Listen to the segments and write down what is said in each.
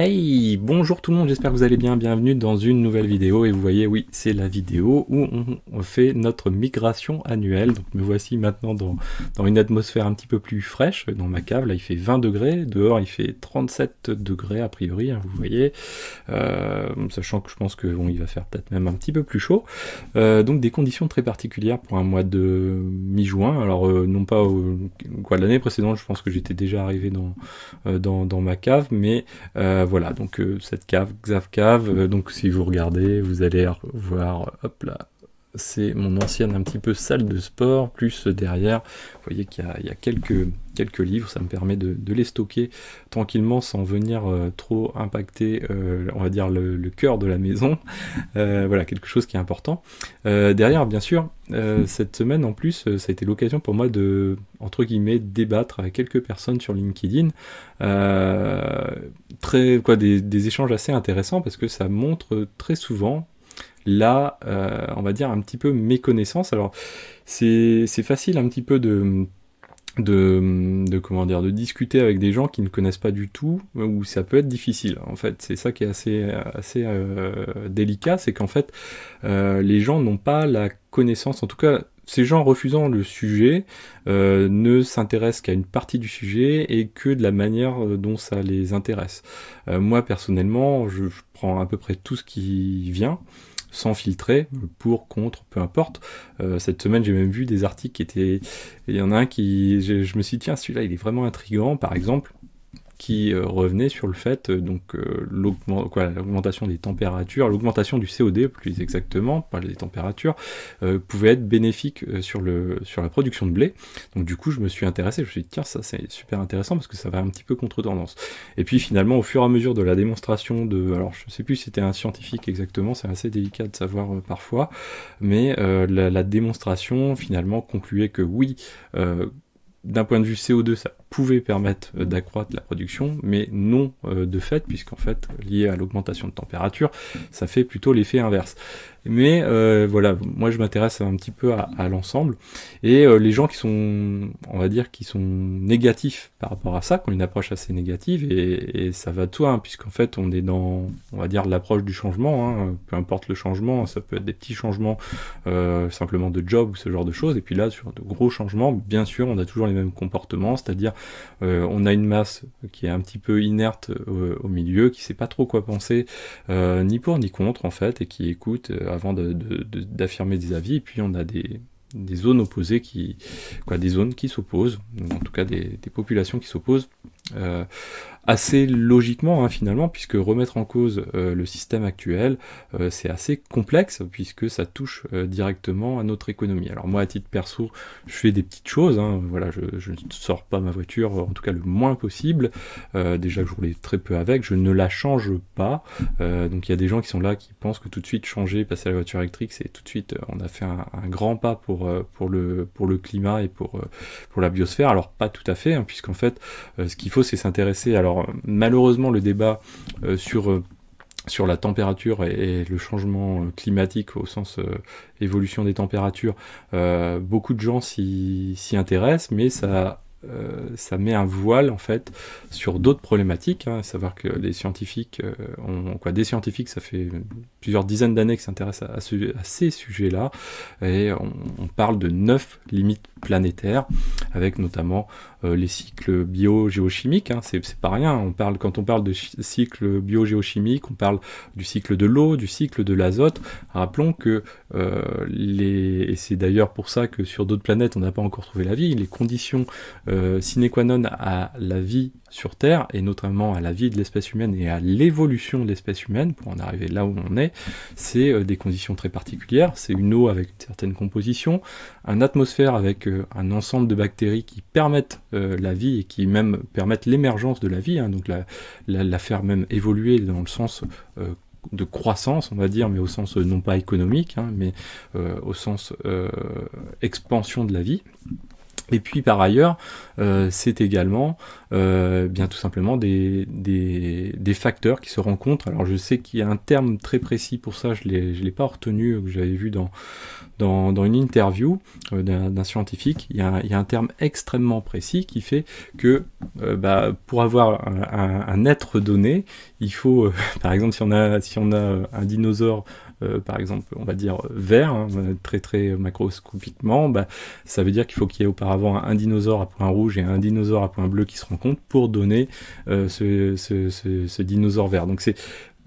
Hey, bonjour tout le monde, j'espère que vous allez bien, bienvenue dans une nouvelle vidéo, et vous voyez, oui, c'est la vidéo où on fait notre migration annuelle. Donc me voici maintenant dans une atmosphère un petit peu plus fraîche, dans ma cave. Là il fait 20 degrés, dehors il fait 37 degrés a priori, hein, vous voyez, sachant que je pense que bon, il va faire peut-être même un petit peu plus chaud. Donc des conditions très particulières pour un mois de mi-juin. Alors non pas l'année précédente, je pense que j'étais déjà arrivé dans ma cave, mais voilà, donc cette cave, Xavcave, donc si vous regardez, vous allez voir, hop là, c'est mon ancienne un petit peu salle de sport, plus derrière, vous voyez qu'il y a quelques livres, ça me permet de les stocker tranquillement sans venir trop impacter, on va dire, le cœur de la maison. Voilà, quelque chose qui est important. Derrière, bien sûr, cette semaine en plus, ça a été l'occasion pour moi de, entre guillemets, débattre avec quelques personnes sur LinkedIn. Des échanges assez intéressants parce que ça montre très souvent là, on va dire un petit peu méconnaissance. Alors c'est facile un petit peu de discuter avec des gens qui ne connaissent pas du tout, ou ça peut être difficile. En fait, c'est ça qui est assez délicat, c'est qu'en fait, les gens n'ont pas la connaissance, en tout cas, ces gens refusant le sujet ne s'intéressent qu'à une partie du sujet et que de la manière dont ça les intéresse. Moi, personnellement, je prends à peu près tout ce qui vient, sans filtrer, pour, contre, peu importe. Cette semaine, j'ai même vu des articles qui étaient... Il y en a un qui... Je me suis dit, tiens, celui-là, il est vraiment intriguant, par exemple, qui revenait sur le fait, l'augmentation des températures, l'augmentation du CO2, plus exactement, pas des températures, pouvait être bénéfique sur la production de blé. Donc du coup, je me suis intéressé, je me suis dit, tiens, ça c'est super intéressant, parce que ça va un petit peu contre-tendance. Et puis finalement, au fur et à mesure de la démonstration alors je sais plus si c'était un scientifique exactement, c'est assez délicat de savoir parfois, mais la démonstration finalement concluait que oui, d'un point de vue CO2, ça pouvait permettre d'accroître la production, mais non de fait, puisqu'en fait, lié à l'augmentation de température, ça fait plutôt l'effet inverse. Mais voilà, moi je m'intéresse un petit peu à l'ensemble, et les gens qui sont, on va dire, qui sont négatifs par rapport à ça, qui ont une approche assez négative, et ça va de soi, hein, puisqu'en fait on est dans, on va dire, l'approche du changement, hein, peu importe le changement, ça peut être des petits changements simplement de job ou ce genre de choses, et puis là sur de gros changements, bien sûr on a toujours les mêmes comportements, c'est-à-dire on a une masse qui est un petit peu inerte au milieu, qui sait pas trop quoi penser, ni pour ni contre en fait, et qui écoute avant d'affirmer des avis, et puis on a des zones opposées des zones qui s'opposent, en tout cas des populations qui s'opposent, assez logiquement, hein, finalement, puisque remettre en cause le système actuel, c'est assez complexe, puisque ça touche directement à notre économie. Alors moi, à titre perso, je fais des petites choses, hein, voilà, je ne sors pas ma voiture, en tout cas le moins possible, déjà que je roulais très peu avec, je ne la change pas, donc il y a des gens qui sont là, qui pensent que tout de suite changer, passer à la voiture électrique, c'est tout de suite, on a fait un grand pas pour le climat et pour la biosphère. Alors pas tout à fait, hein, puisqu'en fait, ce qu'il faut, c'est s'intéresser. Alors malheureusement, le débat sur la température et le changement climatique au sens évolution des températures, beaucoup de gens s'y intéressent, mais ça met un voile en fait sur d'autres problématiques, hein, à savoir que les scientifiques des scientifiques, ça fait plusieurs dizaines d'années qu'ils s'intéressent à ces sujets-là, et on parle de 9 limites planétaires, avec notamment les cycles bio-géochimiques, hein, c'est pas rien, quand on parle de cycle bio-géochimique, on parle du cycle de l'eau, du cycle de l'azote. Rappelons que et c'est d'ailleurs pour ça que sur d'autres planètes on n'a pas encore trouvé la vie, les conditions sine qua non à la vie sur Terre, et notamment à la vie de l'espèce humaine et à l'évolution de l'espèce humaine, pour en arriver là où on est, c'est des conditions très particulières. C'est une eau avec une certaine composition, une atmosphère avec un ensemble de bactéries qui permettent la vie, et qui même permettent l'émergence de la vie, hein, donc la faire même évoluer dans le sens de croissance, on va dire, mais au sens non pas économique, hein, mais au sens expansion de la vie. Et puis par ailleurs, c'est également bien tout simplement des facteurs qui se rencontrent. Alors je sais qu'il y a un terme très précis pour ça, je l'ai pas retenu, que j'avais vu dans une interview d'un scientifique. Il y a un terme extrêmement précis qui fait que pour avoir un être donné, il faut, par exemple, si on a un dinosaure, par exemple, on va dire vert, hein, très très macroscopiquement, ça veut dire qu'il faut qu'il y ait auparavant un dinosaure à point rouge et un dinosaure à point bleu qui se rencontrent pour donner ce dinosaure vert. Donc c'est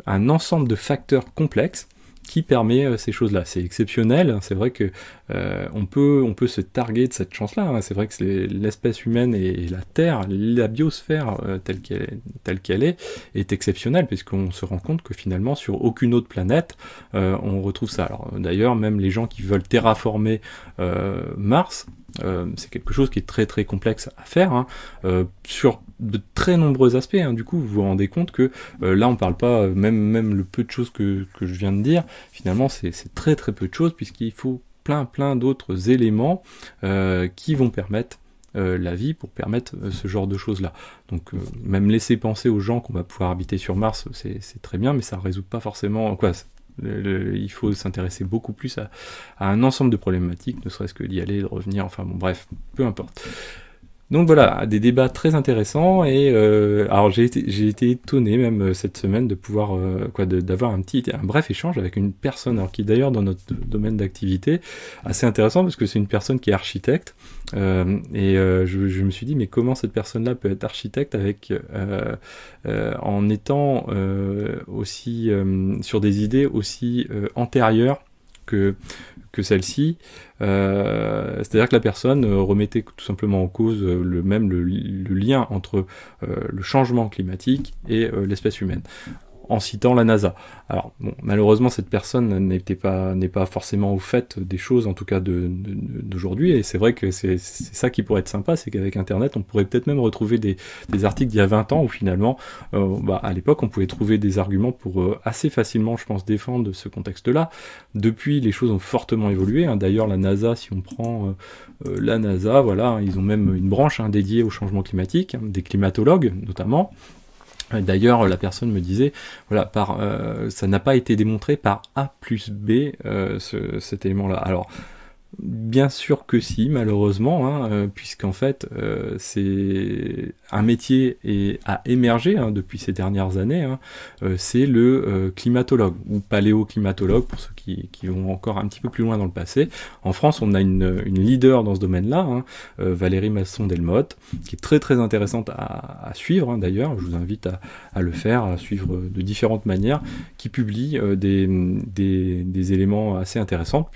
un ensemble de facteurs complexes qui permet ces choses-là. C'est exceptionnel, c'est vrai que on peut se targuer de cette chance-là, hein. C'est vrai que l'espèce humaine et la Terre, la biosphère telle qu'elle est exceptionnelle, puisqu'on se rend compte que finalement sur aucune autre planète on retrouve ça. Alors d'ailleurs, même les gens qui veulent terraformer Mars, c'est quelque chose qui est très très complexe à faire, hein, sur de très nombreux aspects, hein. Du coup, vous vous rendez compte que là, on parle pas, même le peu de choses que je viens de dire, finalement, c'est très très peu de choses, puisqu'il faut plein d'autres éléments qui vont permettre la vie, pour permettre ce genre de choses-là. Donc, même laisser penser aux gens qu'on va pouvoir habiter sur Mars, c'est très bien, mais ça résout pas forcément... quoi. Il faut s'intéresser beaucoup plus à un ensemble de problématiques, ne serait-ce que d'y aller, de revenir, enfin bon, bref, peu importe. Donc voilà, des débats très intéressants, et alors j'ai été étonné même cette semaine de pouvoir d'avoir un bref échange avec une personne, alors qui est d'ailleurs dans notre domaine d'activité, assez intéressant parce que c'est une personne qui est architecte, je me suis dit, mais comment cette personne-là peut être architecte en étant aussi sur des idées aussi antérieures que celle-ci, c'est-à-dire que la personne remettait tout simplement en cause le lien entre le changement climatique et l'espèce humaine, en citant la NASA. Alors, bon, malheureusement, cette personne n'est pas forcément au fait des choses, en tout cas d'aujourd'hui, et c'est vrai que c'est ça qui pourrait être sympa, c'est qu'avec Internet, on pourrait peut-être même retrouver des articles d'il y a 20 ans, où finalement, à l'époque, on pouvait trouver des arguments pour assez facilement, je pense, défendre ce contexte-là. Depuis, les choses ont fortement évolué, hein. D'ailleurs, la NASA, si on prend la NASA, voilà, hein, ils ont même une branche dédiée au changement climatique, hein, des climatologues, notamment. D'ailleurs, la personne me disait, voilà, ça n'a pas été démontré par A plus B, cet élément-là. Alors, bien sûr que si, malheureusement, hein, puisqu'en fait, c'est un métier a émergé depuis ces dernières années, hein, c'est le climatologue, ou paléoclimatologue, pour ceux qui vont encore un petit peu plus loin dans le passé. En France, on a une leader dans ce domaine-là, hein, Valérie Masson-Delmotte, qui est très très intéressante à suivre, hein, d'ailleurs, je vous invite à le faire, à suivre de différentes manières, qui publie des éléments assez intéressants,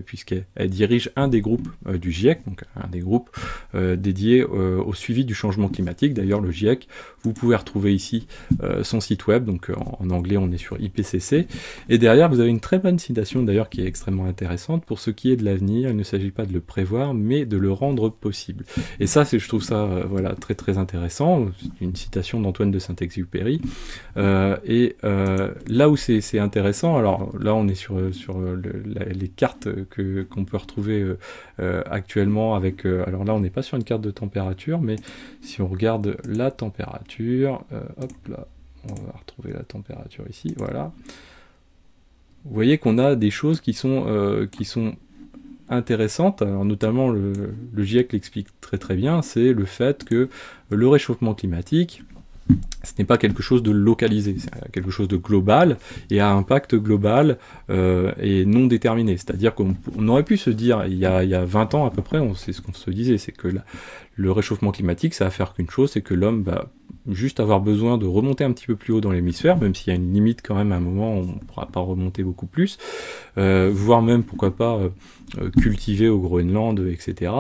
puisqu'elle dirige un des groupes du GIEC, donc un des groupes dédiés au suivi du changement climatique. D'ailleurs, le GIEC, vous pouvez retrouver ici son site web, donc en anglais on est sur IPCC, et derrière vous avez une très bonne citation d'ailleurs qui est extrêmement intéressante: pour ce qui est de l'avenir, il ne s'agit pas de le prévoir, mais de le rendre possible. Et ça, je trouve ça voilà, très très intéressant. C'est une citation d'Antoine de Saint-Exupéry, et là où c'est intéressant, alors là on est sur les cartes qu'on peut retrouver actuellement avec, alors là on n'est pas sur une carte de température, mais si on regarde la température, hop là, on va retrouver la température ici, voilà. Vous voyez qu'on a des choses qui sont intéressantes, alors notamment le GIEC l'explique très très bien, c'est le fait que le réchauffement climatique, ce n'est pas quelque chose de localisé, c'est quelque chose de global et à impact global et non déterminé. C'est-à-dire qu'on aurait pu se dire, il y a 20 ans à peu près, c'est ce qu'on se disait, c'est que le réchauffement climatique, ça va faire qu'une chose, c'est que l'homme va juste avoir besoin de remonter un petit peu plus haut dans l'hémisphère, même s'il y a une limite quand même, à un moment, on ne pourra pas remonter beaucoup plus, voire même, pourquoi pas, cultiver au Groenland, etc.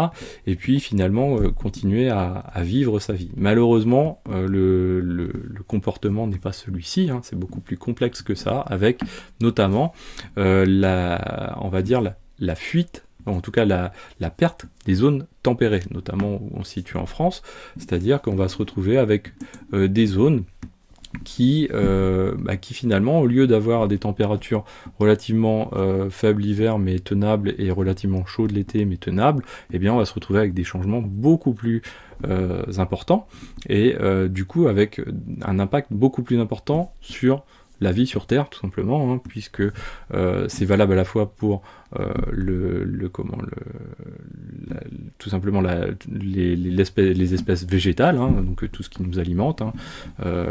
Et puis finalement continuer à vivre sa vie. Malheureusement, le comportement n'est pas celui-ci, hein, c'est beaucoup plus complexe que ça, avec notamment on va dire la fuite, en tout cas la perte des zones tempérées, notamment où on se situe en France, c'est-à-dire qu'on va se retrouver avec des zones qui finalement, au lieu d'avoir des températures relativement faibles l'hiver mais tenables, et relativement chaudes l'été mais tenables, eh bien on va se retrouver avec des changements beaucoup plus importants, et du coup avec un impact beaucoup plus important sur la vie sur Terre, tout simplement, hein, puisque c'est valable à la fois pour tout simplement les espèces végétales, hein, donc tout ce qui nous alimente, hein,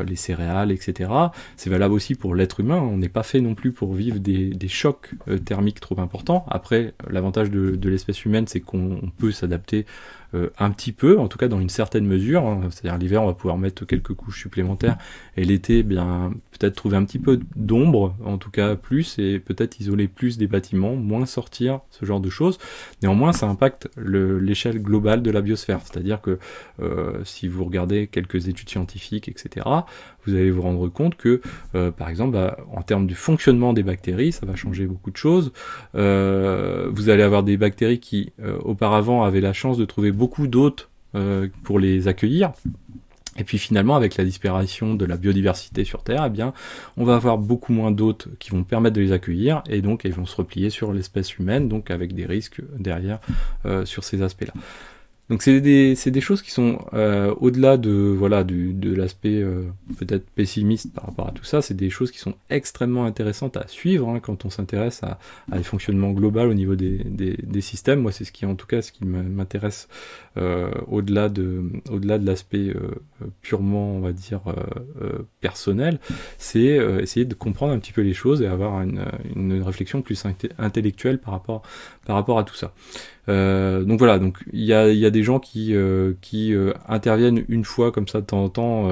les céréales, etc. C'est valable aussi pour l'être humain. On n'est pas fait non plus pour vivre des chocs thermiques trop importants. Après, l'avantage de l'espèce humaine, c'est qu'on peut s'adapter un petit peu, en tout cas dans une certaine mesure, hein. C'est-à-dire l'hiver on va pouvoir mettre quelques couches supplémentaires, et l'été bien peut-être trouver un petit peu d'ombre, en tout cas plus, et peut-être isoler plus des bâtiments, moins sortir, ce genre de choses. Néanmoins ça impacte l'échelle globale de la biosphère, c'est-à-dire que si vous regardez quelques études scientifiques, etc., vous allez vous rendre compte que par exemple en termes du fonctionnement des bactéries, ça va changer beaucoup de choses. Vous allez avoir des bactéries qui auparavant avaient la chance de trouver beaucoup d'hôtes pour les accueillir, et puis finalement avec la disparition de la biodiversité sur Terre, eh bien on va avoir beaucoup moins d'hôtes qui vont permettre de les accueillir, et donc ils vont se replier sur l'espèce humaine, donc avec des risques derrière sur ces aspects-là. Donc c'est des choses qui sont au-delà de l'aspect peut-être pessimiste par rapport à tout ça. C'est des choses qui sont extrêmement intéressantes à suivre, hein, quand on s'intéresse à les fonctionnements global au niveau des systèmes. Moi c'est ce qui m'intéresse au-delà de l'aspect purement, on va dire, personnel. C'est essayer de comprendre un petit peu les choses et avoir une réflexion plus intellectuelle par rapport à tout ça. Donc voilà, donc il y a des gens qui interviennent une fois comme ça de temps en temps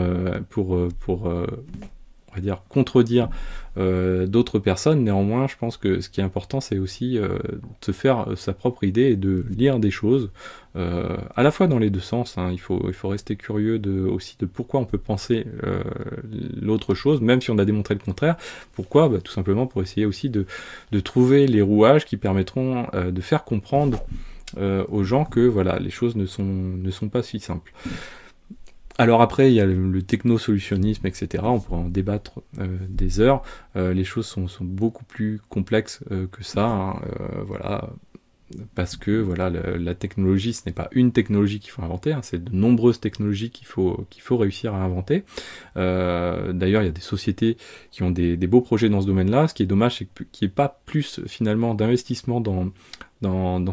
pour on va dire contredire d'autres personnes. Néanmoins, je pense que ce qui est important, c'est aussi de se faire sa propre idée et de lire des choses à la fois dans les deux sens, hein. Il faut rester curieux aussi de pourquoi on peut penser l'autre chose, même si on a démontré le contraire. Pourquoi ? Tout simplement pour essayer aussi de trouver les rouages qui permettront de faire comprendre aux gens que voilà, les choses ne sont pas si simples. Alors après, il y a le technosolutionnisme, etc. On pourrait en débattre des heures. Les choses sont beaucoup plus complexes que ça, hein. Voilà, parce que voilà, la technologie, ce n'est pas une technologie qu'il faut inventer, hein, c'est de nombreuses technologies qu'il faut réussir à inventer. D'ailleurs, il y a des sociétés qui ont des beaux projets dans ce domaine-là. Ce qui est dommage, c'est qu'il n'y ait pas plus finalement d'investissement dans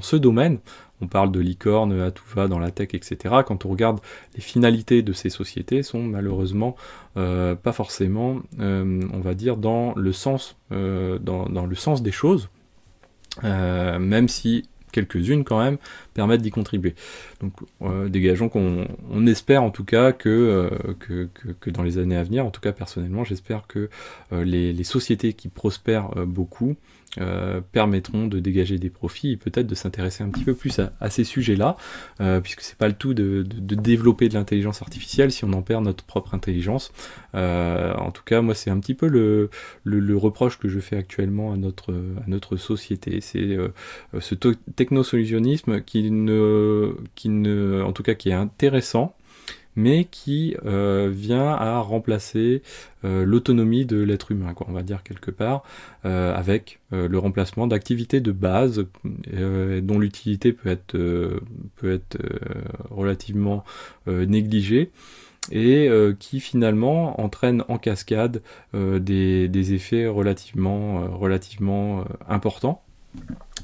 ce domaine. On parle de licorne à tout va dans la tech, etc. Quand on regarde les finalités de ces sociétés, sont malheureusement pas forcément, on va dire, dans le sens des choses, même si quelques-unes quand même permettent d'y contribuer. Donc dégageons qu'on espère en tout cas que dans les années à venir, en tout cas personnellement, j'espère que les sociétés qui prospèrent beaucoup permettront de dégager des profits et peut-être de s'intéresser un petit peu plus à ces sujets-là, puisque c'est pas le tout de développer de l'intelligence artificielle si on en perd notre propre intelligence. En tout cas, moi, c'est un petit peu le reproche que je fais actuellement à notre société. C'est ce technosolutionnisme qui en tout cas, qui est intéressant, mais qui vient à remplacer l'autonomie de l'être humain, quoi, on va dire quelque part, avec le remplacement d'activités de base dont l'utilité peut être relativement négligée, et qui finalement entraîne en cascade des effets relativement importants.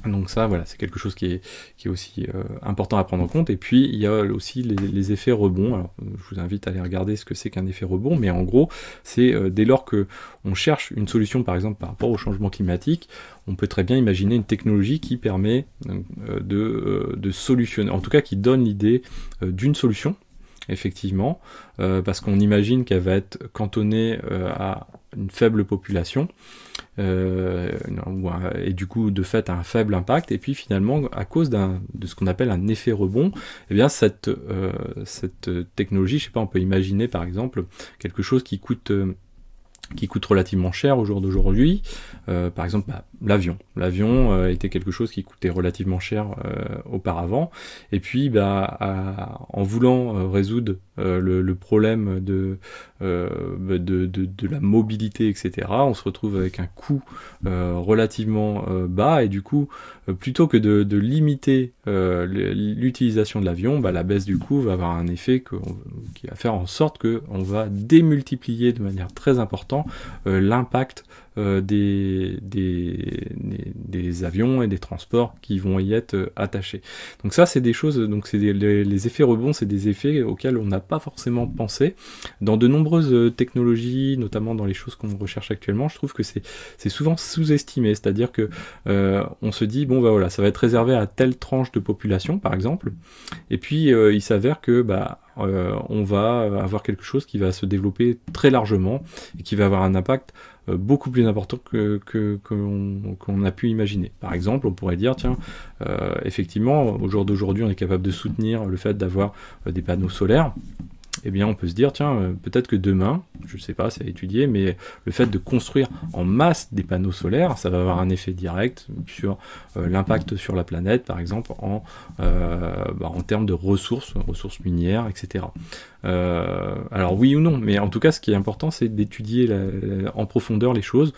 Donc ça, voilà, c'est quelque chose qui est aussi important à prendre en compte. Et puis, il y a aussi les effets rebonds. Alors, je vous invite à aller regarder ce que c'est qu'un effet rebond, mais en gros, c'est dès lors que on cherche une solution, par exemple, par rapport au changement climatique, on peut très bien imaginer une technologie qui permet de solutionner, en tout cas qui donne l'idée d'une solution, effectivement, parce qu'on imagine qu'elle va être cantonnée à une faible population, et du coup de fait à un faible impact, et puis finalement à cause de ce qu'on appelle un effet rebond, eh bien cette technologie, je sais pas, on peut imaginer par exemple quelque chose qui coûte relativement cher au jour d'aujourd'hui, par exemple l'avion. L'avion était quelque chose qui coûtait relativement cher auparavant, et puis en voulant résoudre le problème de la mobilité, etc., on se retrouve avec un coût relativement bas, et du coup, plutôt que de limiter l'utilisation de l'avion, la baisse du coût va avoir un effet qui va faire en sorte qu'on va démultiplier de manière très importante l'impact des avions et des transports qui vont y être attachés. Donc ça, c'est des choses, donc c'est les effets rebonds, c'est des effets auxquels on n'a pas forcément pensé. Dans de nombreuses technologies, notamment dans les choses qu'on recherche actuellement, je trouve que c'est souvent sous-estimé, c'est-à-dire que on se dit, bon voilà, ça va être réservé à telle tranche de population, par exemple, et puis il s'avère que on va avoir quelque chose qui va se développer très largement et qui va avoir un impact beaucoup plus important qu'on a pu imaginer. Par exemple, on pourrait dire, tiens, effectivement, au jour d'aujourd'hui, on est capable de soutenir le fait d'avoir des panneaux solaires. Eh bien, on peut se dire, tiens, peut-être que demain, je ne sais pas, c'est à étudier, mais le fait de construire en masse des panneaux solaires, ça va avoir un effet direct sur l'impact sur la planète, par exemple, en termes de ressources minières, etc. Alors oui ou non, mais en tout cas, ce qui est important, c'est d'étudier en profondeur les choses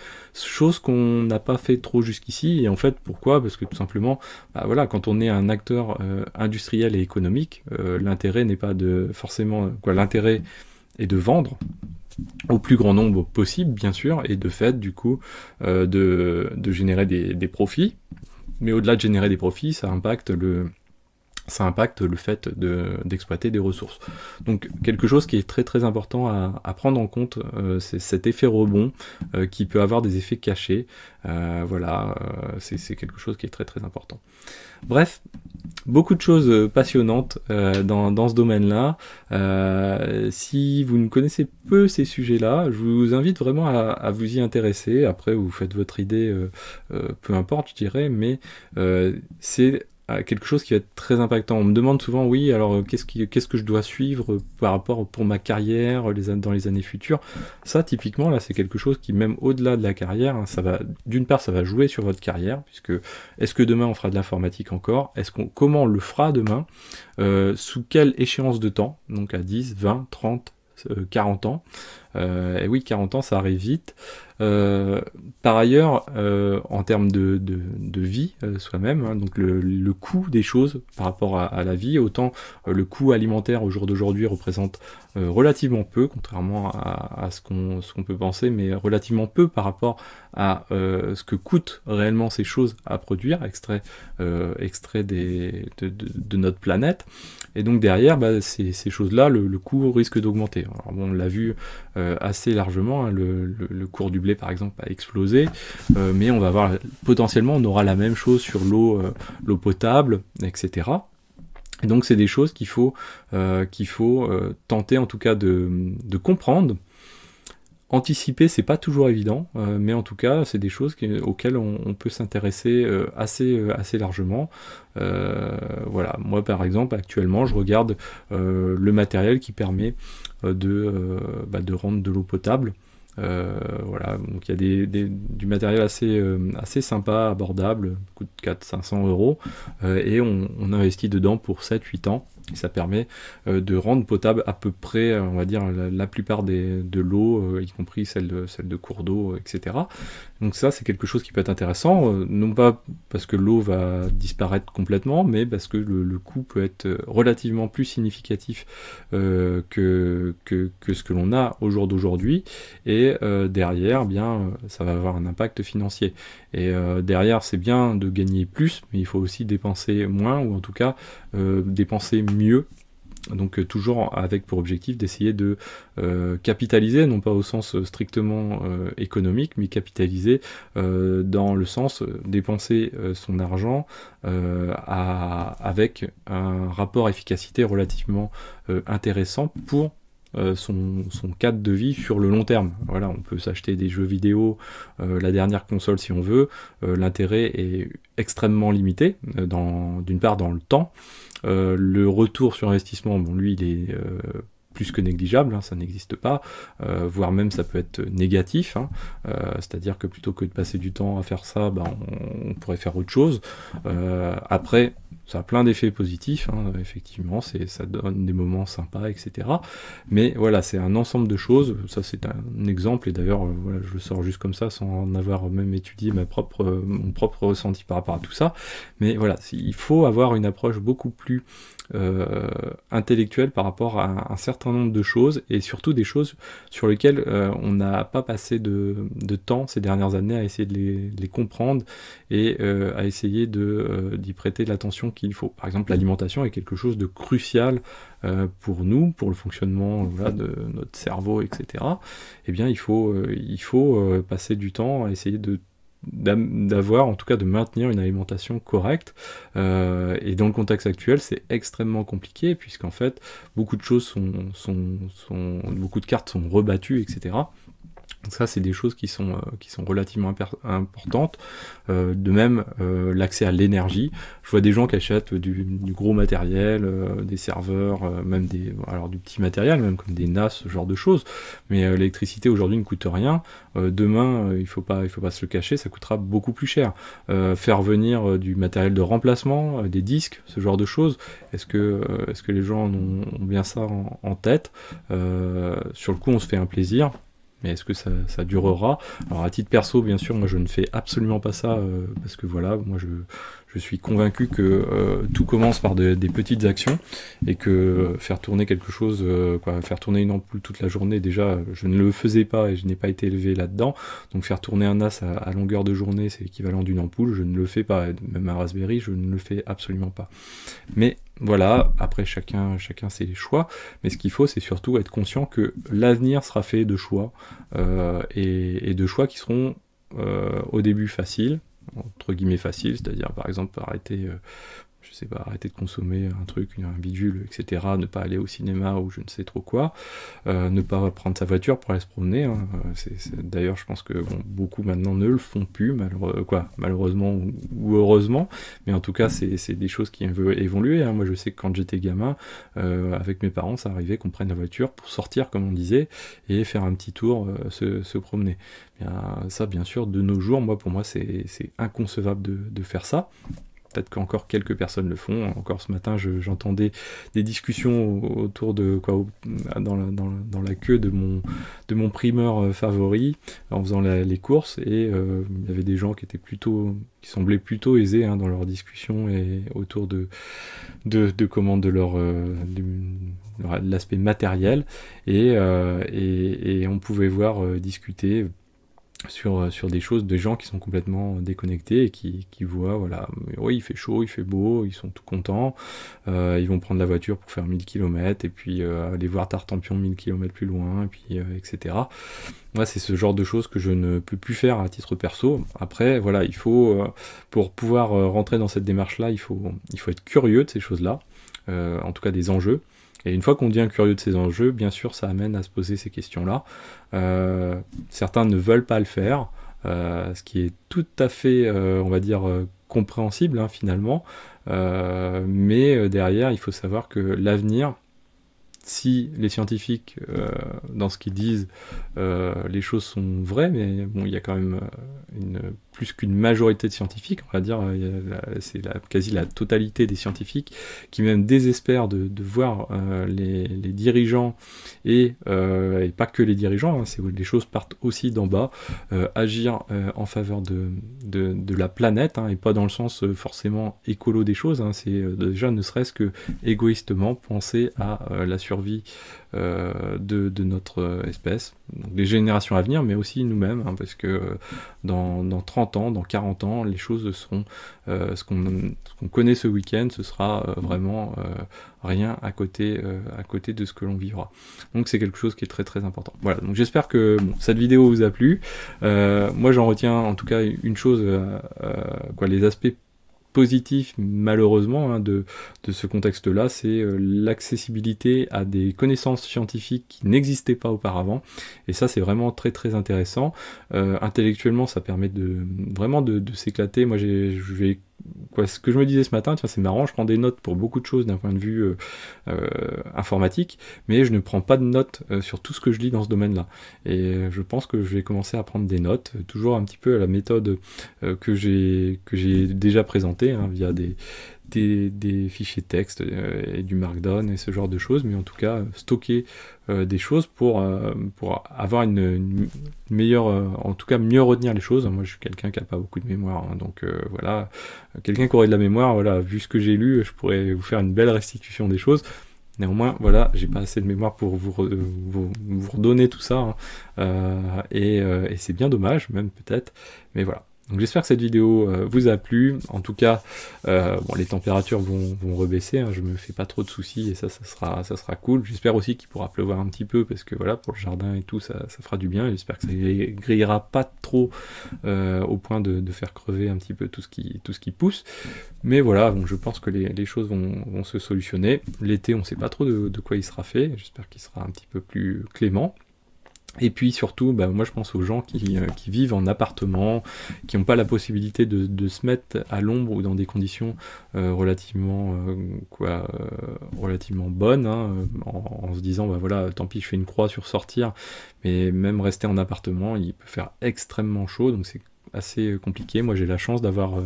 qu'on n'a pas fait trop jusqu'ici. Et en fait, pourquoi? Parce que tout simplement, quand on est un acteur industriel et économique, l'intérêt n'est pas l'intérêt est de vendre au plus grand nombre possible, bien sûr, et de fait, du coup, de générer des profits. Mais au-delà de générer des profits, ça impacte le fait d'exploiter des ressources. Donc quelque chose qui est très très important à prendre en compte, c'est cet effet rebond qui peut avoir des effets cachés. C'est quelque chose qui est très très important. Bref, beaucoup de choses passionnantes dans ce domaine-là. Si vous ne connaissez peu ces sujets-là, je vous invite vraiment à vous y intéresser. Après, vous faites votre idée, peu importe, je dirais, mais c'est quelque chose qui va être très impactant. On me demande souvent, oui, alors qu'est-ce que je dois suivre par rapport pour ma carrière dans les années futures. Ça, typiquement, là, c'est quelque chose qui, même au-delà de la carrière, ça va jouer sur votre carrière, puisque est-ce que demain on fera de l'informatique encore? Comment on le fera demain? Sous quelle échéance de temps? Donc à 10, 20, 30, 40 ans. Et oui, 40 ans, ça arrive vite. Par ailleurs, en termes de vie soi-même, donc le coût des choses par rapport à la vie, autant le coût alimentaire au jour d'aujourd'hui représente relativement peu, contrairement à ce qu'on peut penser, mais relativement peu par rapport à ce que coûtent réellement ces choses à produire, extrait de notre planète. Et donc derrière, ces choses-là, le coût risque d'augmenter. Alors bon, on l'a vu assez largement, le cours du blé par exemple a explosé, mais on va voir potentiellement on aura la même chose sur l'eau potable, etc. Et donc c'est des choses qu'il faut tenter en tout cas de comprendre. Anticiper, c'est pas toujours évident, mais en tout cas, c'est des choses auxquelles on peut s'intéresser assez largement. Moi par exemple, actuellement, je regarde le matériel qui permet de rendre de l'eau potable. Donc il y a du matériel assez sympa, abordable, coûte 400-500 euros, et on investit dedans pour 7-8 ans. Et ça permet de rendre potable à peu près, on va dire, la plupart de l'eau, y compris celle de cours d'eau, etc. Donc ça, c'est quelque chose qui peut être intéressant, non pas parce que l'eau va disparaître complètement, mais parce que le coût peut être relativement plus significatif que ce que l'on a au jour d'aujourd'hui. Et derrière, ça va avoir un impact financier. Et derrière, c'est bien de gagner plus, mais il faut aussi dépenser moins, ou en tout cas dépenser mieux. Donc toujours avec pour objectif d'essayer de capitaliser, non pas au sens strictement économique, mais capitaliser dans le sens dépenser son argent avec un rapport efficacité relativement intéressant pour son cadre de vie sur le long terme. Voilà, on peut s'acheter des jeux vidéo, la dernière console si on veut, l'intérêt est extrêmement limité, d'une part dans le temps, le retour sur investissement, lui il est plus que négligeable, hein, ça n'existe pas, voire même ça peut être négatif, hein, c'est-à-dire que plutôt que de passer du temps à faire ça, on pourrait faire autre chose. Après, ça a plein d'effets positifs, hein, effectivement, ça donne des moments sympas, etc. Mais voilà, c'est un ensemble de choses, ça c'est un exemple, et d'ailleurs, voilà, je le sors juste comme ça, sans en avoir même étudié mon propre ressenti par rapport à tout ça. Mais voilà, il faut avoir une approche beaucoup plus intellectuelle par rapport à un certain nombre de choses, et surtout des choses sur lesquelles on n'a pas passé de temps ces dernières années à essayer de les comprendre et à essayer d'y prêter l'attention qu'il faut. Par exemple, l'alimentation est quelque chose de crucial pour nous, pour le fonctionnement de notre cerveau, etc. Eh bien, il faut passer du temps à essayer d'avoir, en tout cas de maintenir une alimentation correcte, et dans le contexte actuel c'est extrêmement compliqué, puisqu'en fait beaucoup de choses beaucoup de cartes sont rebattues, etc. Donc ça, c'est des choses qui sont relativement importantes. De même, l'accès à l'énergie. Je vois des gens qui achètent du gros matériel, des serveurs, même du petit matériel, même comme des NAS, ce genre de choses. Mais l'électricité aujourd'hui ne coûte rien. Demain, il faut pas se le cacher, ça coûtera beaucoup plus cher. Faire venir du matériel de remplacement, des disques, ce genre de choses. Est-ce que les gens ont bien ça en tête? Sur le coup, on se fait un plaisir. Mais est-ce que ça durera? Alors à titre perso, bien sûr, moi je ne fais absolument pas ça, parce que voilà, moi je suis convaincu que tout commence par des petites actions, et que faire tourner quelque chose, faire tourner une ampoule toute la journée, déjà je ne le faisais pas et je n'ai pas été élevé là-dedans, donc faire tourner un NAS à longueur de journée, c'est l'équivalent d'une ampoule, je ne le fais pas, même un Raspberry, je ne le fais absolument pas. Mais voilà, après chacun ses choix, mais ce qu'il faut, c'est surtout être conscient que l'avenir sera fait de choix, et de choix qui seront au début faciles, entre guillemets faciles, c'est-à-dire par exemple arrêter de consommer un truc, un bidule, etc., ne pas aller au cinéma ou je ne sais trop quoi, ne pas prendre sa voiture pour aller se promener, hein. D'ailleurs, je pense que beaucoup maintenant ne le font plus, malheureusement ou heureusement, mais en tout cas, c'est des choses qui veulent évoluer, hein. Moi, je sais que quand j'étais gamin, avec mes parents, ça arrivait qu'on prenne la voiture pour sortir, comme on disait, et faire un petit tour, se promener. Bien, ça, bien sûr, de nos jours, pour moi, c'est inconcevable de faire ça. Peut-être qu'encore quelques personnes le font. Encore ce matin, j'entendais des discussions autour de dans la queue de mon primeur favori en faisant les courses, et il y avait des gens qui semblaient plutôt aisés, hein, dans leurs discussions et autour de l'aspect matériel, et on pouvait voir discuter sur des choses, des gens qui sont complètement déconnectés et qui voient, voilà, oui, il fait chaud, il fait beau, ils sont tout contents, ils vont prendre la voiture pour faire 1000 km, et puis aller voir Tartampion 1000 km plus loin, et puis etc. Moi, c'est ce genre de choses que je ne peux plus faire à titre perso. Après, voilà, il faut, pour pouvoir rentrer dans cette démarche-là, il faut être curieux de ces choses-là, en tout cas des enjeux. Et une fois qu'on devient curieux de ces enjeux, bien sûr, ça amène à se poser ces questions-là. Certains ne veulent pas le faire, ce qui est tout à fait, on va dire, compréhensible, hein, finalement. Mais derrière, il faut savoir que l'avenir, si les scientifiques, dans ce qu'ils disent, les choses sont vraies, mais bon, il y a quand même plus qu'une majorité de scientifiques, on va dire, c'est quasi la totalité des scientifiques qui même désespèrent de voir les dirigeants, et pas que les dirigeants, hein, les choses partent aussi d'en bas, agir en faveur de la planète, hein, et pas dans le sens forcément écolo des choses, hein, c'est déjà ne serait-ce que égoïstement penser à la survie de notre espèce, donc les générations à venir, mais aussi nous-mêmes, hein, parce que dans 30 ans, dans 40 ans, les choses seront ce qu'on connaît ce week-end, ce sera vraiment rien à côté de ce que l'on vivra. Donc c'est quelque chose qui est très très important. Voilà, donc j'espère que cette vidéo vous a plu. Moi j'en retiens en tout cas une chose, les aspects positif, malheureusement, hein, de ce contexte-là, c'est l'accessibilité à des connaissances scientifiques qui n'existaient pas auparavant, et ça c'est vraiment très très intéressant. Intellectuellement, ça permet vraiment de s'éclater. Moi je vais quoi, ce que je me disais ce matin, tiens, c'est marrant, je prends des notes pour beaucoup de choses d'un point de vue informatique, mais je ne prends pas de notes sur tout ce que je lis dans ce domaine-là. Et je pense que je vais commencer à prendre des notes, toujours un petit peu à la méthode que j'ai déjà présentée, hein, via des fichiers texte et du Markdown et ce genre de choses, mais en tout cas stocker des choses pour avoir une meilleure, en tout cas mieux retenir les choses. Moi je suis quelqu'un qui n'a pas beaucoup de mémoire, hein, donc voilà, quelqu'un qui aurait de la mémoire, voilà, vu ce que j'ai lu, je pourrais vous faire une belle restitution des choses. Néanmoins, voilà, j'ai pas assez de mémoire pour vous redonner tout ça, hein, et c'est bien dommage, même peut-être, mais voilà. Donc j'espère que cette vidéo vous a plu. En tout cas, bon, les températures vont rebaisser, hein, je me fais pas trop de soucis et ça sera cool. J'espère aussi qu'il pourra pleuvoir un petit peu parce que voilà, pour le jardin et tout, ça fera du bien. J'espère que ça grillera pas trop au point de faire crever un petit peu tout ce qui pousse. Mais voilà, donc je pense que les choses vont se solutionner. L'été, on sait pas trop de quoi il sera fait. J'espère qu'il sera un petit peu plus clément. Et puis surtout, bah, moi je pense aux gens qui vivent en appartement, qui n'ont pas la possibilité de se mettre à l'ombre ou dans des conditions relativement bonnes, hein, en se disant bah voilà, tant pis je fais une croix sur sortir, mais même rester en appartement, il peut faire extrêmement chaud, donc c'est assez compliqué. Moi j'ai la chance d'avoir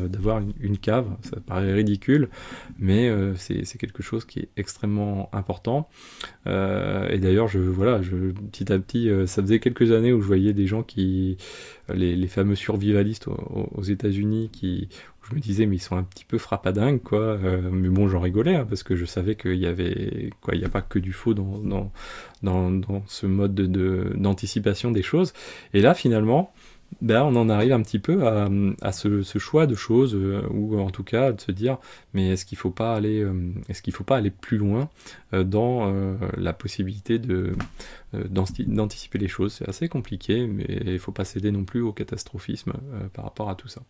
une cave, ça paraît ridicule, mais c'est quelque chose qui est extrêmement important. Et d'ailleurs petit à petit, ça faisait quelques années où je voyais des gens les fameux survivalistes aux États-Unis où je me disais mais ils sont un petit peu frappadingues quoi, mais bon j'en rigolais, hein, parce que je savais qu'il y avait quoi, il n'y a pas que du faux dans ce mode d'anticipation des choses. Et là finalement, ben, on en arrive un petit peu à ce choix de choses, ou en tout cas de se dire, mais est-ce qu'il faut pas aller plus loin dans la possibilité d'anticiper les choses. C'est assez compliqué, mais il faut pas céder non plus au catastrophisme par rapport à tout ça.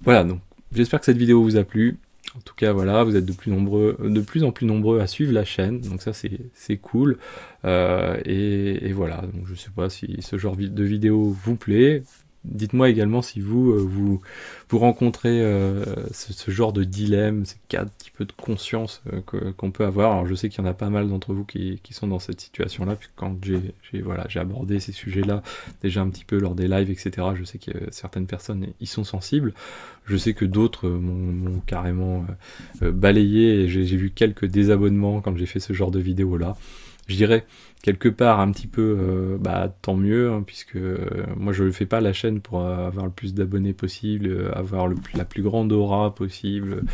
Voilà, donc j'espère que cette vidéo vous a plu. En tout cas, voilà, vous êtes de plus en plus nombreux à suivre la chaîne, donc ça c'est cool. Et voilà, donc je sais pas si ce genre de vidéo vous plaît. Dites-moi également si vous rencontrez ce genre de dilemme, ces cas un petit peu de conscience qu'on peut avoir. Alors je sais qu'il y en a pas mal d'entre vous qui sont dans cette situation-là, puis quand j'ai abordé ces sujets-là déjà un petit peu lors des lives, etc., je sais que certaines personnes y sont sensibles. Je sais que d'autres m'ont carrément balayé, et j'ai vu quelques désabonnements quand j'ai fait ce genre de vidéo-là. Je dirais quelque part un petit peu tant mieux, hein, puisque moi je ne fais pas la chaîne pour avoir le plus d'abonnés possible, avoir la plus grande aura possible,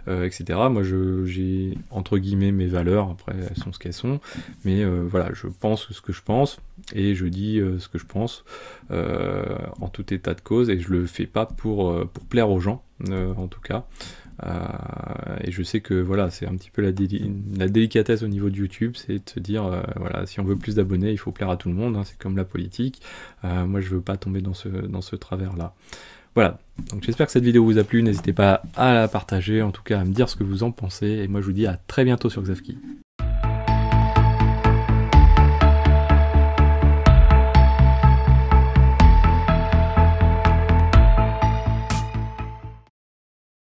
etc. Moi j'ai entre guillemets mes valeurs, après elles sont ce qu'elles sont, mais voilà, je pense ce que je pense et je dis ce que je pense en tout état de cause, et je le fais pas pour plaire aux gens, en tout cas. Et je sais que voilà, c'est un petit peu la délicatesse au niveau de YouTube, c'est de se dire voilà, si on veut plus d'abonnés, il faut plaire à tout le monde, hein, c'est comme la politique. Moi je veux pas tomber dans ce travers là. Voilà, donc j'espère que cette vidéo vous a plu, n'hésitez pas à la partager, en tout cas à me dire ce que vous en pensez, et moi je vous dis à très bientôt sur Xavki.